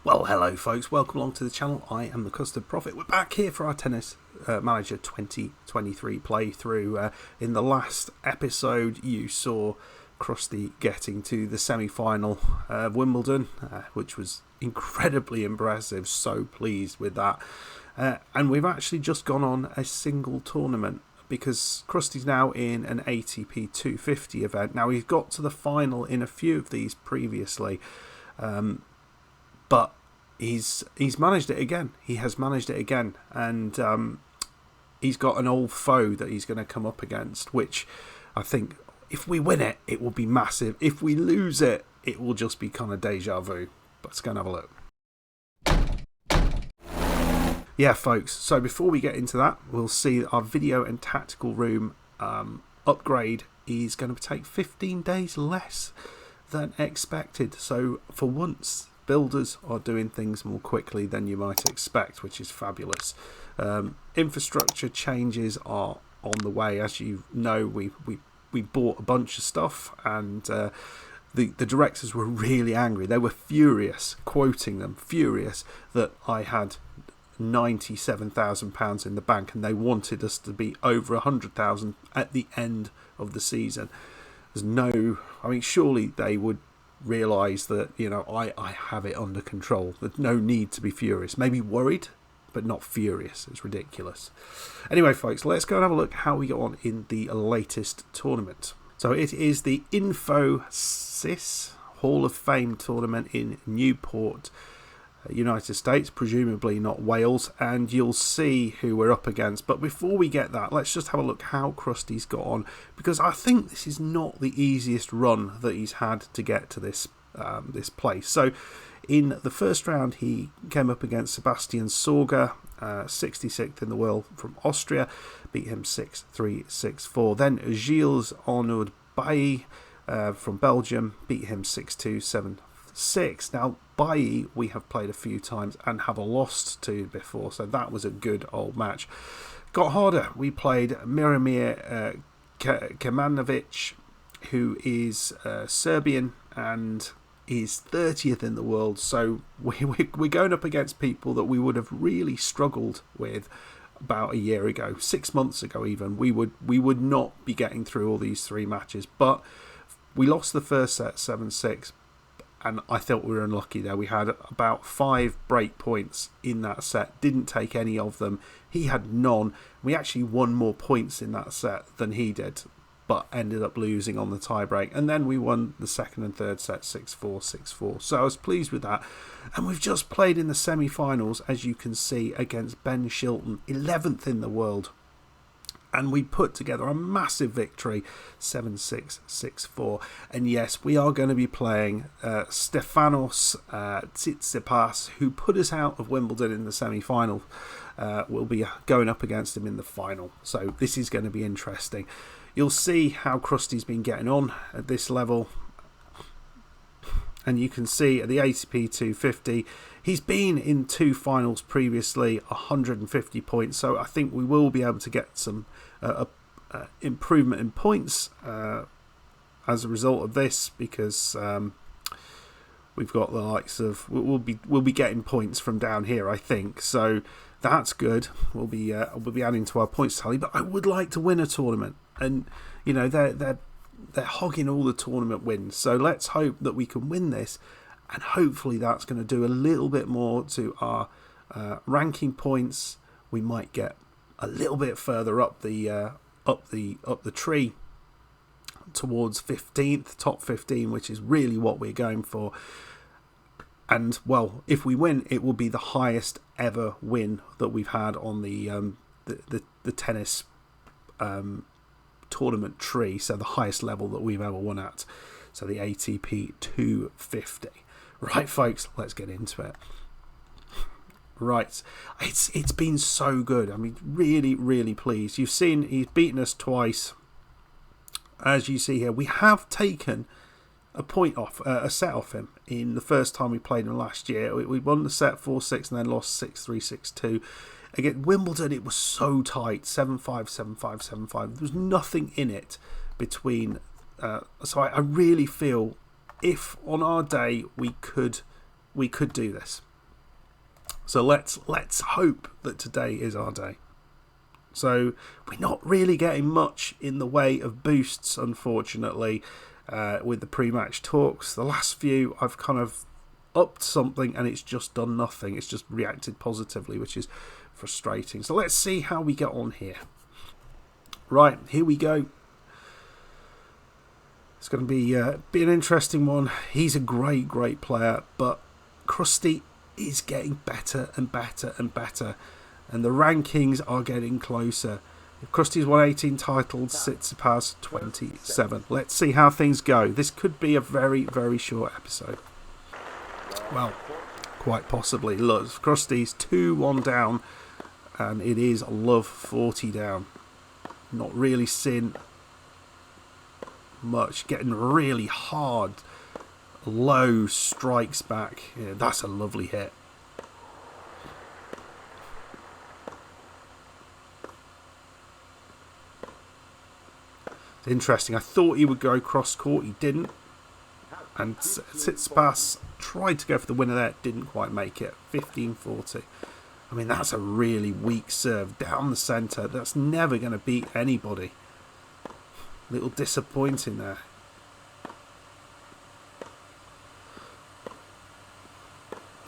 Well, hello folks, welcome along to the channel. I am the Custard Prophet. We're back here for our Tennis Manager 2023 playthrough. In the last episode you saw Crusty getting to the semi-final of Wimbledon, which was incredibly impressive, so pleased with that. And we've actually just gone on a single tournament, because Crusty's now in an ATP 250 event. Now, he's got to the final in a few of these previously, but he's managed it again. He has managed it again, and he's got an old foe that he's going to come up against, which I think if we win it, it will be massive. If we lose it, it will just be kind of deja vu. Let's go and have a look. Yeah, folks, so before we get into that, we'll see that our video and tactical room upgrade is going to take 15 days less than expected. So for once, builders are doing things more quickly than you might expect, which is fabulous. Infrastructure changes are on the way. As you know, we bought a bunch of stuff, and the directors were really angry. They were furious, quoting them, furious that I had £97,000 in the bank, and they wanted us to be over 100,000 at the end of the season. There's no, I mean, surely they would realise that, you know, I have it under control. There's no need to be furious. Maybe worried, but not furious. It's ridiculous. Anyway, folks, let's go and have a look how we got on in the latest tournament. So it is the Infosys Hall of Fame tournament in Newport, United States, presumably not Wales, and you'll see who we're up against. But before we get that, let's just have a look how Crusty's got on, because I think this is not the easiest run that he's had to get to this place. So in the first round he came up against Sebastian Sorger, 66th in the world from Austria, beat him 6-3, 6-4. Then Gilles Arnaud Bailly from Belgium beat him 6-2, 7-6. Now, Bailly we have played a few times and have lost to before, so that was a good old match. Got harder. We played Miramir Kemanovic, who is Serbian and is 30th in the world, so we're going up against people that we would have really struggled with about a year ago, 6 months ago even. We would not be getting through all these three matches, but we lost the first set 7-6, and I thought we were unlucky there. We had about 5 break points in that set, didn't take any of them. He had none. We actually won more points in that set than he did, but ended up losing on the tiebreak. And then we won the second and third set 6-4, 6-4. So I was pleased with that. And we've just played in the semi-finals, as you can see, against Ben Shilton, 11th in the world. And we put together a massive victory, 7-6, 6-4. And yes, we are going to be playing Stefanos Tsitsipas, who put us out of Wimbledon in the semi-final. We'll be going up against him in the final. So this is going to be interesting. You'll see how Crusty's been getting on at this level. And you can see at the ATP 250, he's been in 2 finals previously, 150 points. So I think we will be able to get some improvement in points as a result of this, because we've got the likes of, we'll be getting points from down here, I think. So that's good. We'll be adding to our points tally. But I would like to win a tournament, and you know they're hogging all the tournament wins. So let's hope that we can win this, and hopefully that's going to do a little bit more to our ranking points. We might get a little bit further up the tree towards 15th, top 15, which is really what we're going for. And well, if we win, it will be the highest ever win that we've had on the tennis tournament tree, so the highest level that we've ever won at, so the ATP 250. Right, folks, let's get into it. Right, it's been so good. I mean, really pleased. You've seen he's beaten us twice. As you see here, we have taken a set off him in the first time we played him last year. We won the set 4-6 and then lost 6-3, 6-2. Again, Wimbledon, it was so tight, 7-5, 7-5, 7-5. There was nothing in it between. So I really feel if on our day we could do this. So let's hope that today is our day. So we're not really getting much in the way of boosts, unfortunately, with the pre-match talks. The last few I've kind of upped something and it's just done nothing. It's just reacted positively, which is frustrating. So let's see how we get on here. Right, here we go. It's going to be an interesting one. He's a great player, but Crusty is getting better and better and better. And the rankings are getting closer. Crusty's won 18 titles, Tsitsipas 27. Let's see how things go. This could be a very, very short episode. Well, quite possibly. Look, Crusty's 2-1 down, and it is love 40 down. Not really seen much. Getting really hard, low strikes back. Yeah, that's a lovely hit. Interesting. I thought he would go cross court. He didn't. And Tsitsipas tried to go for the winner there. Didn't quite make it. 15-40. I mean, that's a really weak serve down the centre. That's never going to beat anybody. Little disappointing there.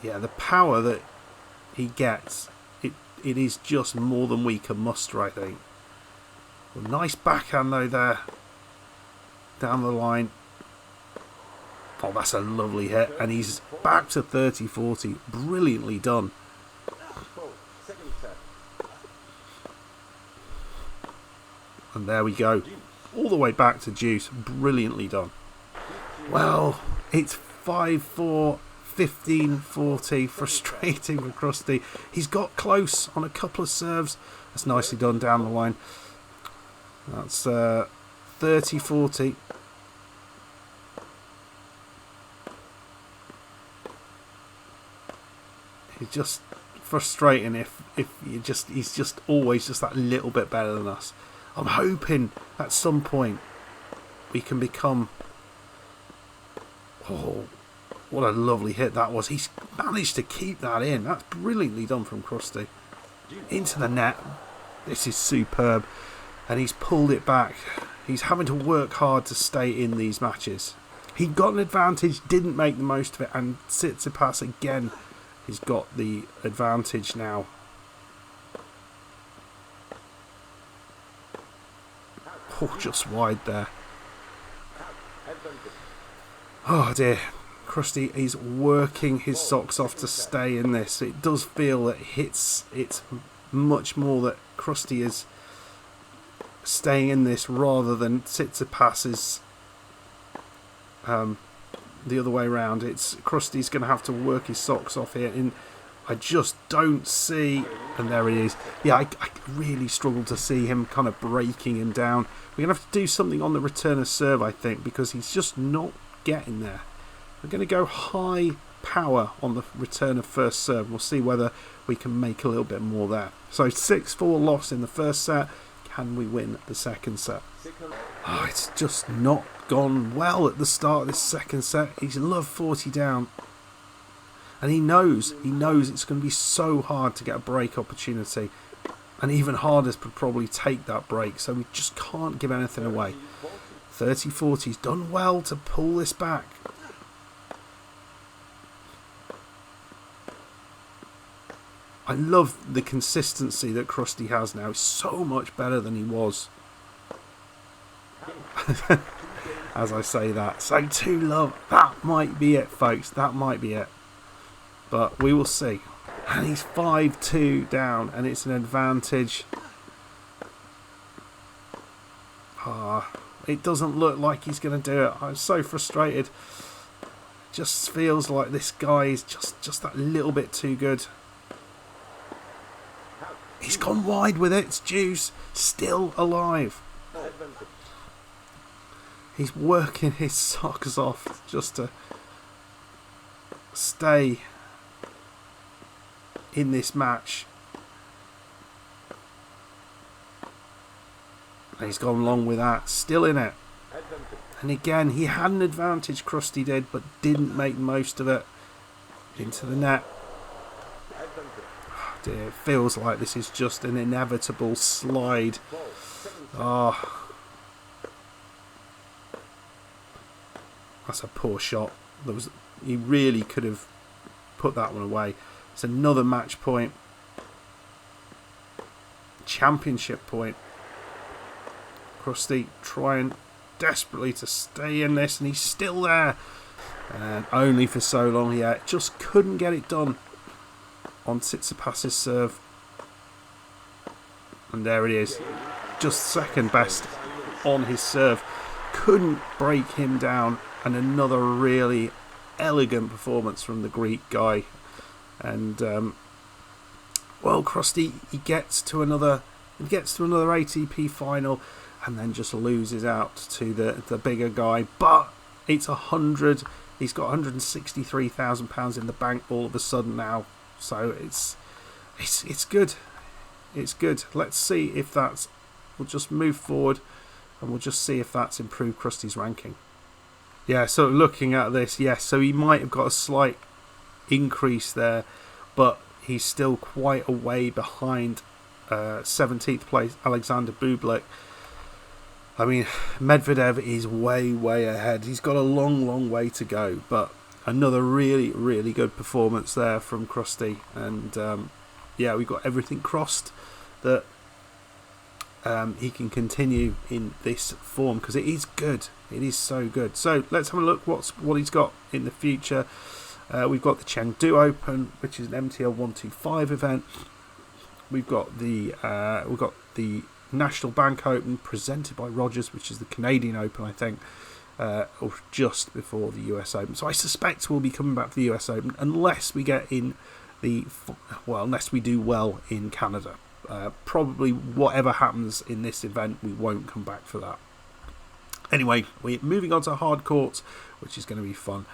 Yeah, the power that he gets, it is just more than we can muster, I think. Well, nice backhand though there. Down the line. Oh, that's a lovely hit. And he's back to 30-40. Brilliantly done. And there we go. All the way back to deuce. Brilliantly done. Well, it's 5-4. 15-40. Frustrating for Crusty. He's got close on a couple of serves. That's nicely done down the line. That's 30-40. It's just frustrating if he's just always just that little bit better than us. I'm hoping at some point we can become. Oh, what a lovely hit that was. He's managed to keep that in. That's brilliantly done from Crusty. Into the net. This is superb. And he's pulled it back. He's having to work hard to stay in these matches. He got an advantage, didn't make the most of it, and Tsitsipas again has got the advantage now. Oh, just wide there. Oh dear. Crusty is working his socks off to stay in this. It does feel that it's much more that Crusty is staying in this rather than Tsitsipas is the other way around. It's Crusty's going to have to work his socks off here, and I just don't see. And there he is. Yeah, I really struggle to see him kind of breaking him down. We're going to have to do something on the return of serve, I think, because he's just not getting there. We're going to go high power on the return of first serve. We'll see whether we can make a little bit more there. So 6-4 loss in the first set. Can we win the second set? Oh, it's just not gone well at the start of this second set. He's love 40 down. And he knows it's going to be so hard to get a break opportunity. And even harder to probably take that break. So we just can't give anything away. 30-40. He's done well to pull this back. I love the consistency that Crusty has now. He's so much better than he was. As I say that. So 2 love. That might be it, folks. That might be it. But we will see. And he's 5-2 down. And it's an advantage. It doesn't look like he's going to do it. I'm so frustrated. Just feels like this guy is just that little bit too good. He's gone wide with it. It's deuce. Still alive. He's working his socks off just to stay in this match. And he's gone long with that. Still in it. And again, he had an advantage, Crusty did, but didn't make the most of it. Into the net. dear, it feels like this is just an inevitable slide. Oh, that's a poor shot. He really could have put that one away. It's another match point. Championship point. Crusty trying desperately to stay in this, and he's still there. And only for so long, just couldn't get it done on Tsitsipas' serve. And there it is. Just second best on his serve. Couldn't break him down. And another really elegant performance from the Greek guy. And well, Crusty, he gets to another ATP final, and then just loses out to the bigger guy. But it's 100. He's got £163,000 in the bank all of a sudden now. So it's good. It's good. Let's see if that's. We'll just move forward, and we'll just see if that's improved Crusty's ranking. Yeah. So looking at this, yes. So he might have got a slight increase there, but he's still quite a way behind 17th place Alexander Bublik. I mean, Medvedev is way ahead. He's got a long way to go, but another really good performance there from Crusty. And yeah, we've got everything crossed that he can continue in this form, because it is good. It is so good. So let's have a look what he's got in the future. We've got the Chengdu Open, which is an MTL 125 event. We've got the National Bank Open presented by Rogers, which is the Canadian Open, I think, or just before the US Open. So I suspect we'll be coming back to the US Open unless we get in unless we do well in Canada. Probably whatever happens in this event, we won't come back for that. Anyway, we're moving on to hard courts, which is going to be fun.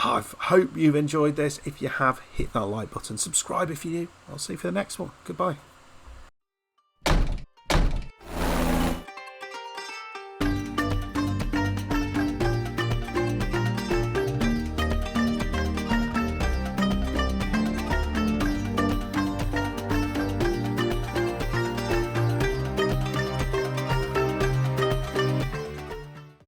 I hope you've enjoyed this. If you have, hit that like button. Subscribe if you're new. I'll see you for the next one. Goodbye.